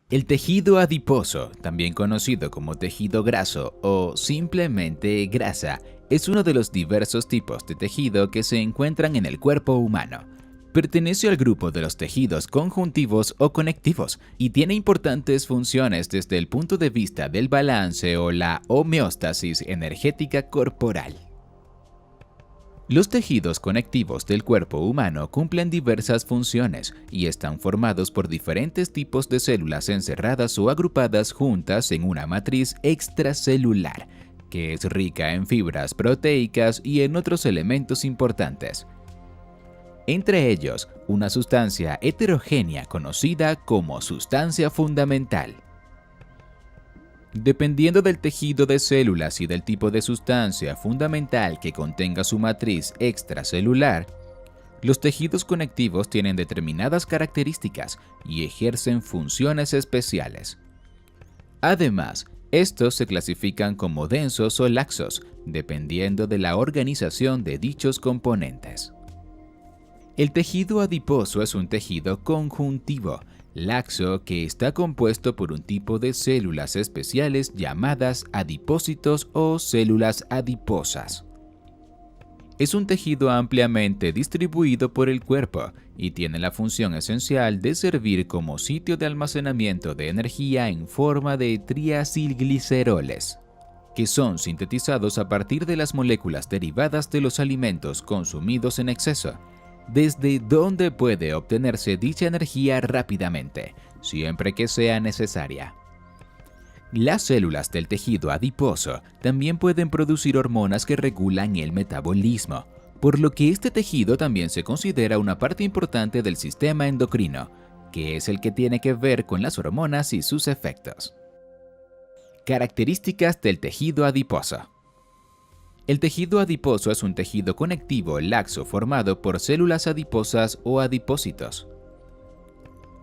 El tejido adiposo, también conocido como tejido graso o simplemente grasa, es uno de los diversos tipos de tejido que se encuentran en el cuerpo humano. Pertenece al grupo de los tejidos conjuntivos o conectivos y tiene importantes funciones desde el punto de vista del balance o la homeostasis energética corporal. Los tejidos conectivos del cuerpo humano cumplen diversas funciones y están formados por diferentes tipos de células encerradas o agrupadas juntas en una matriz extracelular, que es rica en fibras proteicas y en otros elementos importantes. Entre ellos, una sustancia heterogénea conocida como sustancia fundamental. Dependiendo del tejido de células y del tipo de sustancia fundamental que contenga su matriz extracelular, los tejidos conectivos tienen determinadas características y ejercen funciones especiales. Además, estos se clasifican como densos o laxos, dependiendo de la organización de dichos componentes. El tejido adiposo es un tejido conjuntivo, laxo, que está compuesto por un tipo de células especiales llamadas adipócitos o células adiposas. Es un tejido ampliamente distribuido por el cuerpo y tiene la función esencial de servir como sitio de almacenamiento de energía en forma de triacilgliceroles, que son sintetizados a partir de las moléculas derivadas de los alimentos consumidos en exceso, desde donde puede obtenerse dicha energía rápidamente, siempre que sea necesaria. Las células del tejido adiposo también pueden producir hormonas que regulan el metabolismo, por lo que este tejido también se considera una parte importante del sistema endocrino, que es el que tiene que ver con las hormonas y sus efectos. Características del tejido adiposo. El tejido adiposo es un tejido conectivo laxo formado por células adiposas o adipócitos.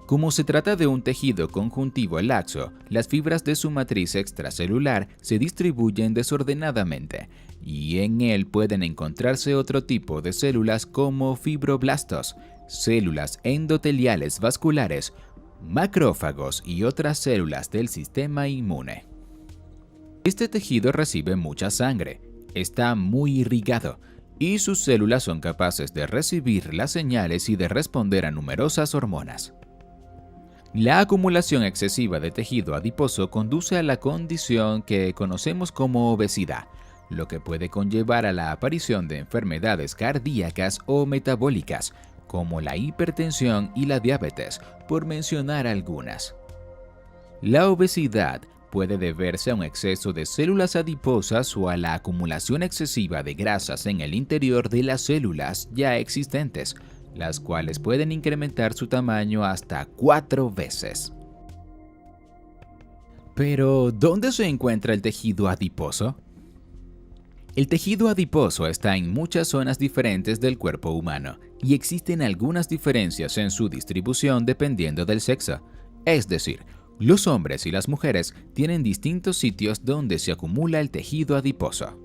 Como se trata de un tejido conjuntivo laxo, las fibras de su matriz extracelular se distribuyen desordenadamente, y en él pueden encontrarse otro tipo de células como fibroblastos, células endoteliales vasculares, macrófagos y otras células del sistema inmune. Este tejido recibe mucha sangre, está muy irrigado, y sus células son capaces de recibir las señales y de responder a numerosas hormonas. La acumulación excesiva de tejido adiposo conduce a la condición que conocemos como obesidad, lo que puede conllevar a la aparición de enfermedades cardíacas o metabólicas, como la hipertensión y la diabetes, por mencionar algunas. La obesidad puede deberse a un exceso de células adiposas o a la acumulación excesiva de grasas en el interior de las células ya existentes, las cuales pueden incrementar su tamaño hasta 4 veces. Pero, ¿dónde se encuentra el tejido adiposo? El tejido adiposo está en muchas zonas diferentes del cuerpo humano y existen algunas diferencias en su distribución dependiendo del sexo. Es decir, los hombres y las mujeres tienen distintos sitios donde se acumula el tejido adiposo.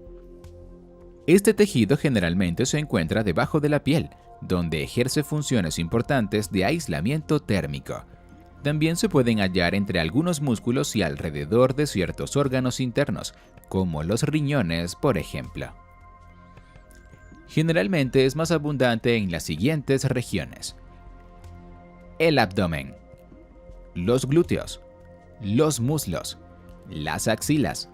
Este tejido generalmente se encuentra debajo de la piel, donde ejerce funciones importantes de aislamiento térmico. También se pueden hallar entre algunos músculos y alrededor de ciertos órganos internos, como los riñones, por ejemplo. Generalmente es más abundante en las siguientes regiones: el abdomen, los glúteos, los muslos, las axilas,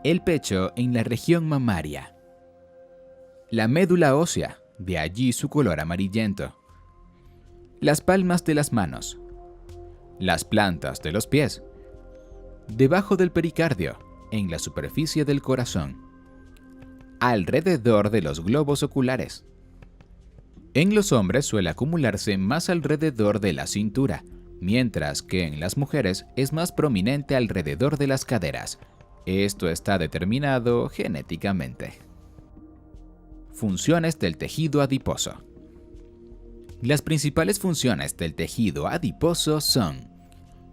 el pecho en la región mamaria, la médula ósea, de allí su color amarillento, las palmas de las manos, las plantas de los pies, debajo del pericardio, en la superficie del corazón, alrededor de los globos oculares. En los hombres suele acumularse más alrededor de la cintura, mientras que en las mujeres es más prominente alrededor de las caderas. Esto está determinado genéticamente. Funciones del tejido adiposo. Las principales funciones del tejido adiposo son: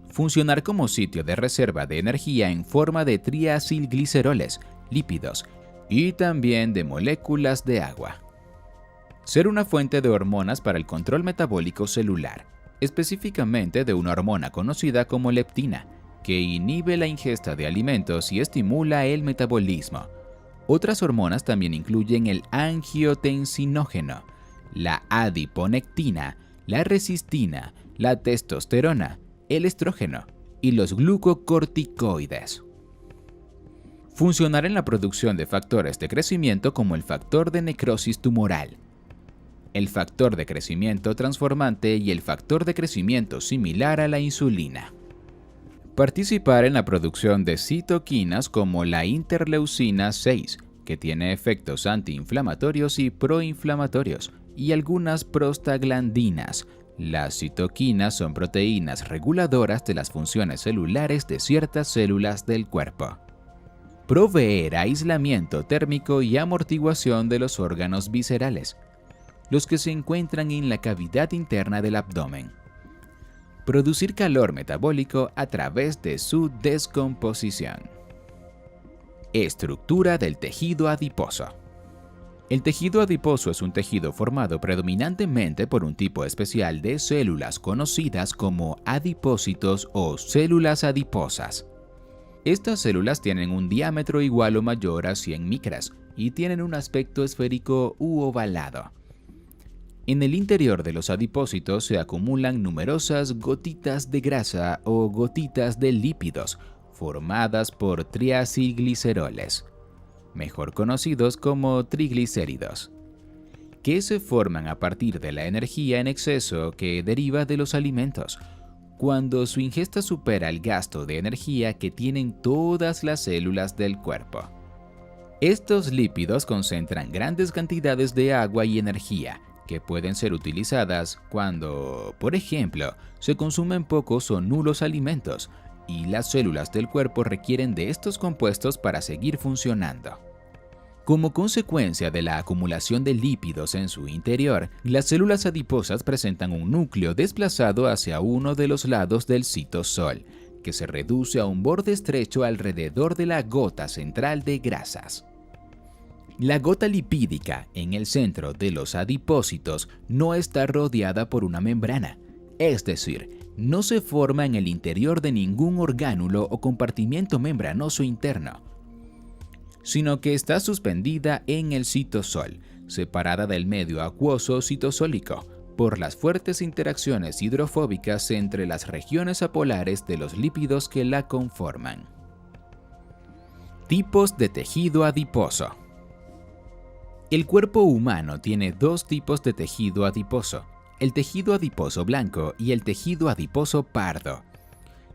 funcionar como sitio de reserva de energía en forma de triacilgliceroles, lípidos y también de moléculas de agua. Ser una fuente de hormonas para el control metabólico celular. específicamente de una hormona conocida como leptina, que inhibe la ingesta de alimentos y estimula el metabolismo. Otras hormonas también incluyen el angiotensinógeno, la adiponectina, la resistina, la testosterona, el estrógeno y los glucocorticoides. Funcionar en la producción de factores de crecimiento como el factor de necrosis tumoral, el factor de crecimiento transformante y el factor de crecimiento similar a la insulina. Participar en la producción de citoquinas como la interleucina 6, que tiene efectos antiinflamatorios y proinflamatorios, y algunas prostaglandinas. Las citoquinas son proteínas reguladoras de las funciones celulares de ciertas células del cuerpo. Proveer aislamiento térmico y amortiguación de los órganos viscerales, los que se encuentran en la cavidad interna del abdomen. Producir calor metabólico a través de su descomposición. Estructura del tejido adiposo. El tejido adiposo es un tejido formado predominantemente por un tipo especial de células conocidas como adipócitos o células adiposas. Estas células tienen un diámetro igual o mayor a 100 micras y tienen un aspecto esférico u ovalado. En el interior de los adipócitos se acumulan numerosas gotitas de grasa o gotitas de lípidos formadas por triacilgliceroles, mejor conocidos como triglicéridos, que se forman a partir de la energía en exceso que deriva de los alimentos, cuando su ingesta supera el gasto de energía que tienen todas las células del cuerpo. Estos lípidos concentran grandes cantidades de agua y energía, que pueden ser utilizadas cuando, por ejemplo, se consumen pocos o nulos alimentos y las células del cuerpo requieren de estos compuestos para seguir funcionando. Como consecuencia de la acumulación de lípidos en su interior, las células adiposas presentan un núcleo desplazado hacia uno de los lados del citosol, que se reduce a un borde estrecho alrededor de la gota central de grasas. La gota lipídica en el centro de los adipócitos no está rodeada por una membrana, es decir, no se forma en el interior de ningún orgánulo o compartimiento membranoso interno, sino que está suspendida en el citosol, separada del medio acuoso citosólico por las fuertes interacciones hidrofóbicas entre las regiones apolares de los lípidos que la conforman. Tipos de tejido adiposo. El cuerpo humano tiene dos tipos de tejido adiposo, el tejido adiposo blanco y el tejido adiposo pardo.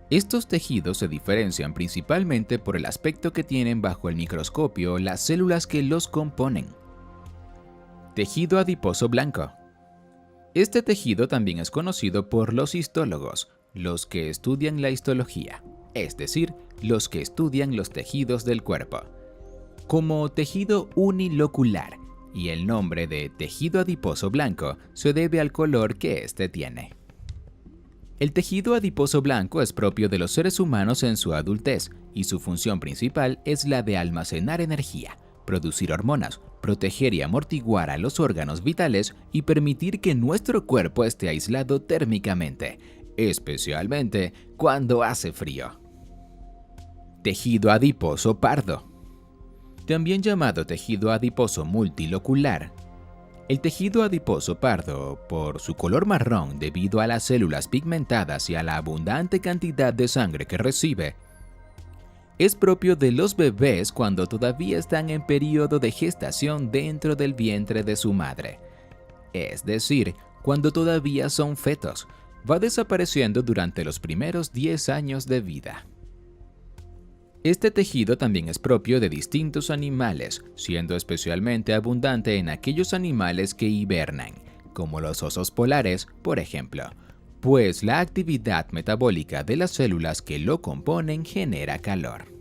Estos tejidos se diferencian principalmente por el aspecto que tienen bajo el microscopio las células que los componen. Tejido adiposo blanco. Este tejido también es conocido por los histólogos, los que estudian la histología, es decir, los que estudian los tejidos del cuerpo, como tejido unilocular, y el nombre de tejido adiposo blanco se debe al color que éste tiene. El tejido adiposo blanco es propio de los seres humanos en su adultez y su función principal es la de almacenar energía, producir hormonas, proteger y amortiguar a los órganos vitales y permitir que nuestro cuerpo esté aislado térmicamente, especialmente cuando hace frío. Tejido adiposo pardo. También llamado tejido adiposo multilocular. El tejido adiposo pardo, por su color marrón debido a las células pigmentadas y a la abundante cantidad de sangre que recibe, es propio de los bebés cuando todavía están en periodo de gestación dentro del vientre de su madre, es decir, cuando todavía son fetos. Va desapareciendo durante los primeros 10 años de vida. Este tejido también es propio de distintos animales, siendo especialmente abundante en aquellos animales que hibernan, como los osos polares, por ejemplo, pues la actividad metabólica de las células que lo componen genera calor.